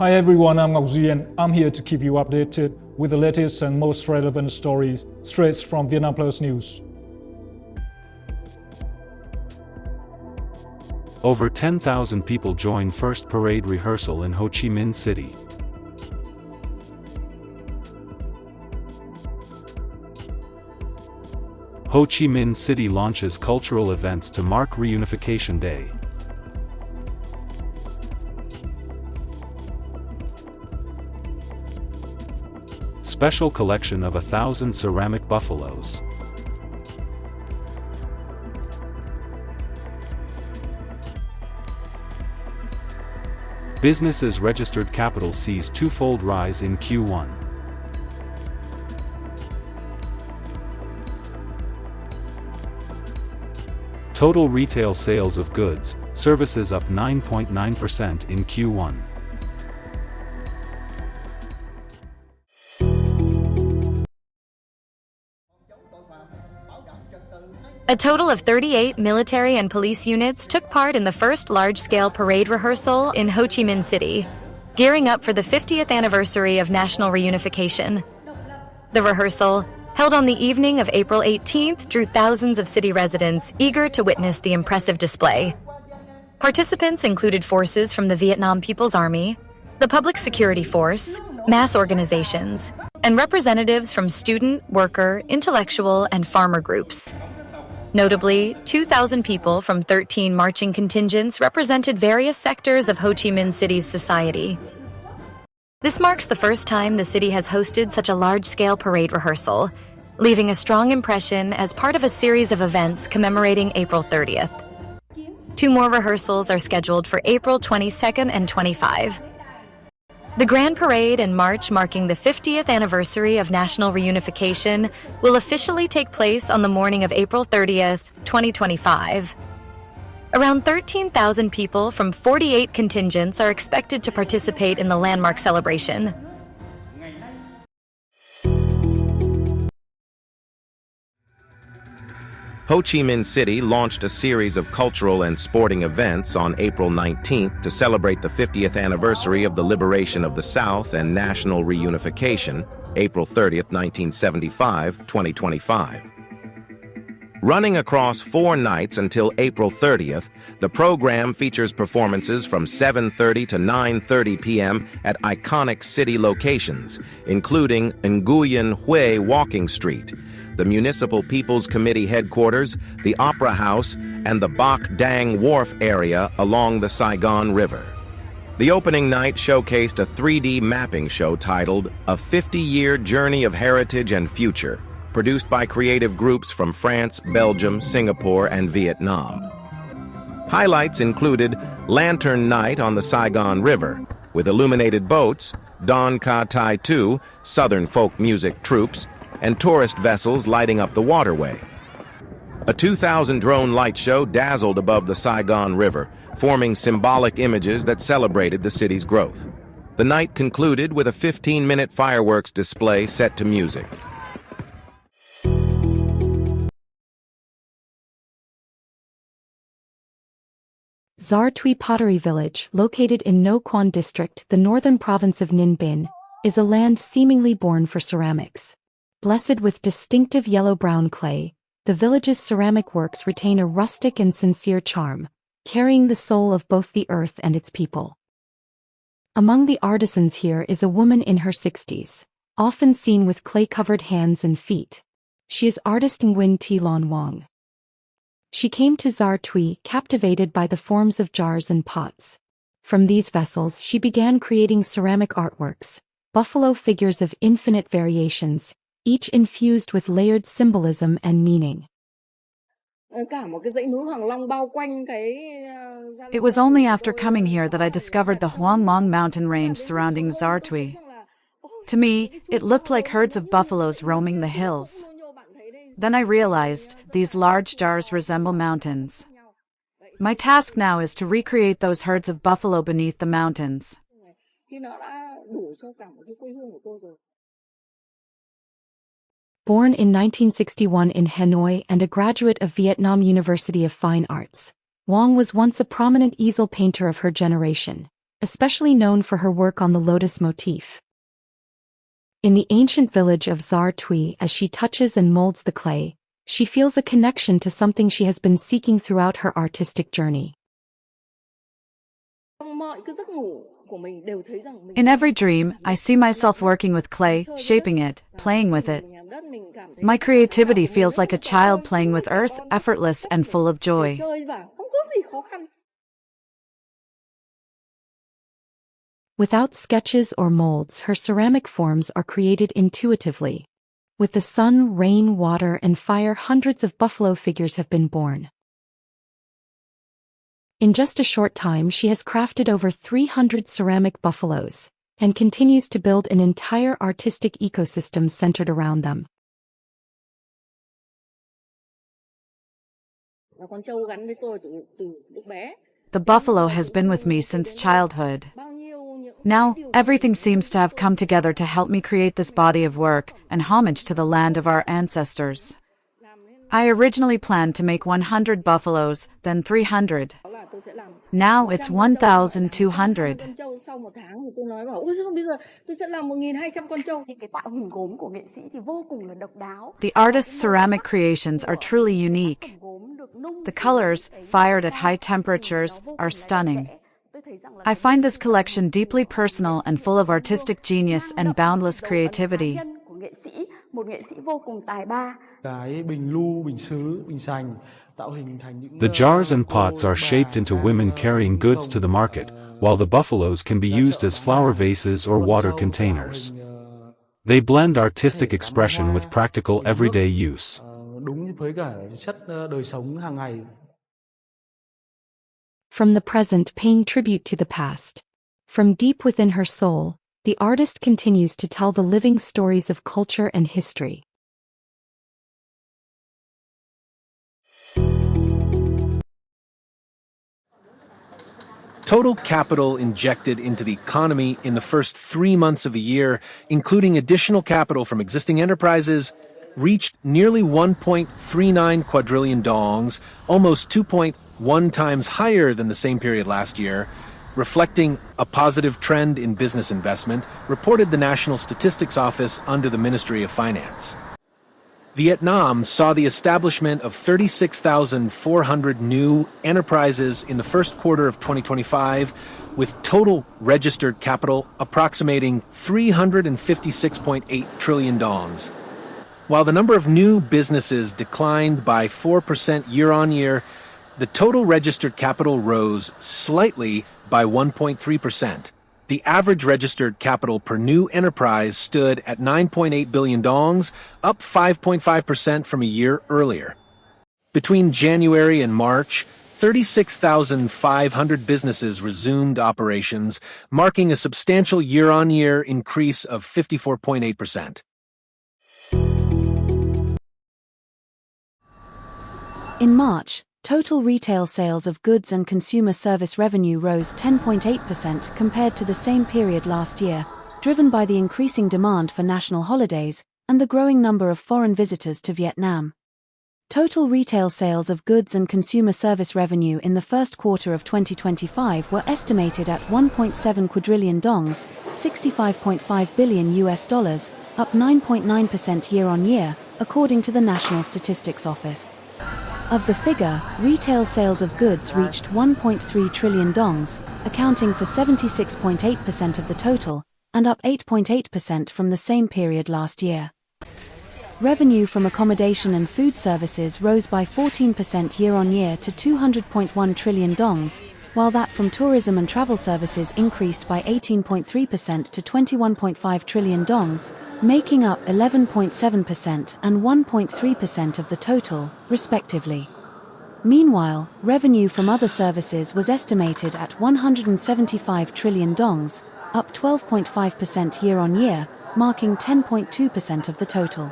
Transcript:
Hi everyone, I'm Ngọc Duy and I'm here to keep you updated with the latest and most relevant stories straight from VietnamPlus News. Over 10,000 people join first parade rehearsal in Ho Chi Minh City. Ho Chi Minh City launches cultural events to mark Reunification Day. Special collection of 1,000 ceramic buffaloes. Businesses registered capital sees twofold rise in Q1. Total retail sales of goods, services up 9.9% in Q1. A total of 38 military and police units took part in the first large-scale parade rehearsal in Ho Chi Minh City, gearing up for the 50th anniversary of national reunification. The rehearsal, held on the evening of April 18th, drew thousands of city residents eager to witness the impressive display. Participants included forces from the Vietnam People's Army, the Public Security Force, mass organizations, and representatives from student, worker, intellectual, and farmer groups. Notably, 2,000 people from 13 marching contingents represented various sectors of Ho Chi Minh City's society. This marks the first time the city has hosted such a large-scale parade rehearsal, leaving a strong impression as part of a series of events commemorating April 30th. 2 more rehearsals are scheduled for April 22nd and 25. The Grand Parade and March marking the 50th anniversary of national reunification will officially take place on the morning of April 30th, 2025. Around 13,000 people from 48 contingents are expected to participate in the landmark celebration. Ho Chi Minh City launched a series of cultural and sporting events on April 19th to celebrate the 50th anniversary of the liberation of the South and national reunification, April 30th, 1975, 2025. Running across 4 nights until April 30th, the program features performances from 7:30 to 9:30 p.m. at iconic city locations, including Nguyen Hue Walking Street, the Municipal People's Committee headquarters, the Opera House, and the Bac Dang Wharf area along the Saigon River. The opening night showcased a 3D mapping show titled A 50-Year Journey of Heritage and Future, produced by creative groups from France, Belgium, Singapore, and Vietnam. Highlights included Lantern Night on the Saigon River, with illuminated boats, Don Ka Tai Tu, Southern folk music troops, and tourist vessels lighting up the waterway. A 2,000 drone light show dazzled above the Saigon River, forming symbolic images that celebrated the city's growth. The night concluded with a 15-minute fireworks display set to music. Giar Thuy Pottery Village, located in No Quan District, the northern province of Ninh Binh, is a land seemingly born for ceramics. Blessed with distinctive yellow-brown clay, the village's ceramic works retain a rustic and sincere charm, carrying the soul of both the earth and its people. Among the artisans here is a woman in her 60s, often seen with clay-covered hands and feet. She is artist Nguyen Thi Lon Wang. She came to Giar Thuy captivated by the forms of jars and pots. From these vessels she began creating ceramic artworks, buffalo figures of infinite variations, each infused with layered symbolism and meaning. It was only after coming here that I discovered the Huang Long mountain range surrounding Giar Thuy. To me, it looked like herds of buffaloes roaming the hills. Then I realized these large jars resemble mountains. My task now is to recreate those herds of buffalo beneath the mountains. Born in 1961 in Hanoi and a graduate of Vietnam University of Fine Arts, Wang was once a prominent easel painter of her generation. especially known for her work on the lotus motif. In the ancient village of Zar Tui, as she touches and molds the clay, she feels a connection to something she has been seeking throughout her artistic journey. In every dream, I see myself working with clay, shaping it, playing with it. My creativity feels like a child playing with earth, effortless and full of joy. Without sketches or molds, her ceramic forms are created intuitively. With the sun, rain, water, and fire, hundreds of buffalo figures have been born. In just a short time, she has crafted over 300 ceramic buffaloes, and continues to build an entire artistic ecosystem centered around them. The buffalo has been with me since childhood. Now, everything seems to have come together to help me create this body of work and homage to the land of our ancestors. I originally planned to make 100 buffaloes, then 300. Now it's 1,200. The artist's ceramic creations are truly unique. The colors, fired at high temperatures, are stunning. I find this collection deeply personal and full of artistic genius and boundless creativity. The jars and pots are shaped into women carrying goods to the market, while the buffaloes can be used as flower vases or water containers. They blend artistic expression with practical everyday use. From the present, paying tribute to the past. From deep within her soul, the artist continues to tell the living stories of culture and history. Total capital injected into the economy in the first 3 months of the year, including additional capital from existing enterprises, reached nearly 1.39 quadrillion dongs, almost 2.1 times higher than the same period last year, reflecting a positive trend in business investment, reported the National Statistics Office under the Ministry of Finance. Vietnam saw the establishment of 36,400 new enterprises in the first quarter of 2025, with total registered capital approximating 356.8 trillion dongs. While the number of new businesses declined by 4% year-on-year, the total registered capital rose slightly by 1.3%. The average registered capital per new enterprise stood at 9.8 billion dongs, up 5.5% from a year earlier. Between January and March, 36,500 businesses resumed operations, marking a substantial year-on-year increase of 54.8%. In March, total retail sales of goods and consumer service revenue rose 10.8% compared to the same period last year, driven by the increasing demand for national holidays and the growing number of foreign visitors to Vietnam. Total retail sales of goods and consumer service revenue in the first quarter of 2025 were estimated at 1.7 quadrillion dongs, $65.5 billion, up 9.9% year-on-year, according to the National Statistics Office. Of the figure, retail sales of goods reached 1.3 trillion dongs, accounting for 76.8% of the total, and up 8.8% from the same period last year. Revenue from accommodation and food services rose by 14% year-on-year to 200.1 trillion dongs, while that from tourism and travel services increased by 18.3% to 21.5 trillion dongs, making up 11.7% and 1.3% of the total, respectively. Meanwhile, revenue from other services was estimated at 175 trillion dongs, up 12.5% year-on-year, marking 10.2% of the total.